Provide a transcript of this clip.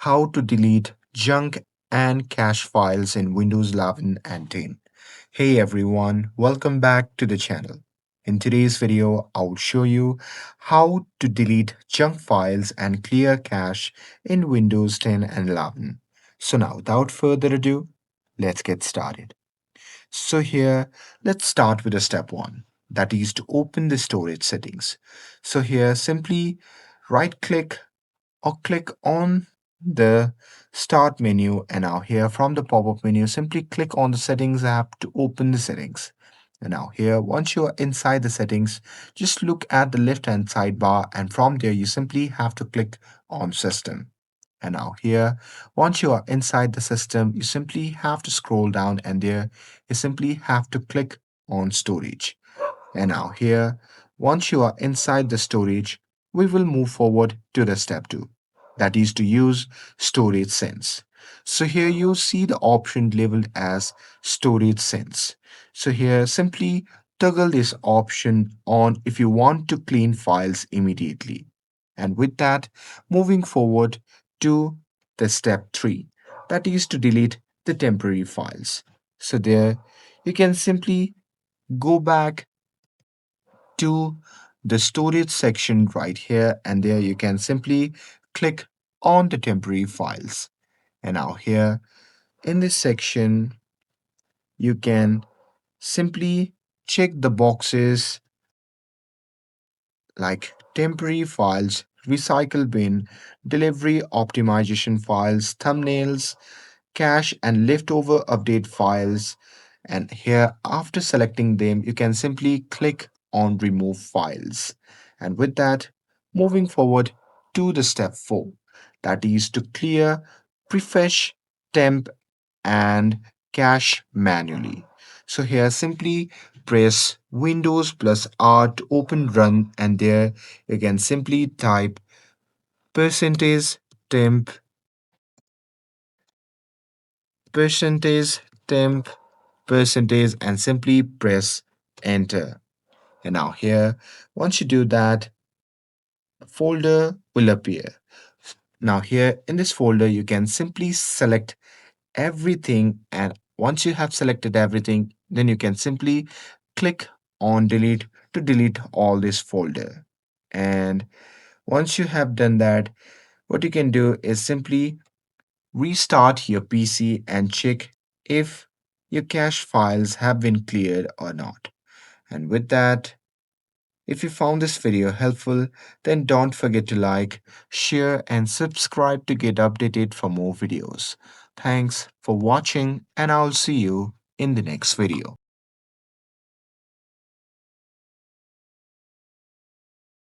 How to delete junk and cache files in Windows 11 and 10. Hey everyone, welcome back to the channel. In today's video, I will show you how to delete junk files and clear cache in Windows 10 and 11. So now, without further ado, let's get started. So here, let's start with the step one, that is to open the storage settings. So here, simply right click or click on the start menu, and now here from the pop-up menu simply click on the settings app to open the settings. And now here, once you are inside the settings, just look at the left hand sidebar, and from there you simply have to click on system. And now here, once you are inside the system, you simply have to scroll down, and there you simply have to click on storage. And now here, once you are inside the storage, we will move forward to the step 2, that is to use storage sense. So here you see the option labeled as storage sense. So here simply toggle this option on if you want to clean files immediately. And with that, moving forward to the step 3, that is to delete the temporary files. So there you can simply go back to the storage section right here, and there you can simply click on the temporary files. And now here in this section you can simply check the boxes like temporary files, recycle bin, delivery optimization files, thumbnails, cache and leftover update files. And here, after selecting them, you can simply click on remove files. And with that, moving forward to the step 4, that is to clear, prefetch, temp, and cache manually. So here, simply press Windows plus R to open run, and there you can simply type percentage temp percentage temp percentage and simply press enter. And now here, once you do that, a folder will appear. Now here in this folder, you can simply select everything, and once you have selected everything, then you can simply click on delete to delete all this folder. And once you have done that, what you can do is simply restart your PC and check if your cache files have been cleared or not. And with that, if you found this video helpful, then don't forget to like, share, and subscribe to get updated for more videos. Thanks for watching, and I'll see you in the next video.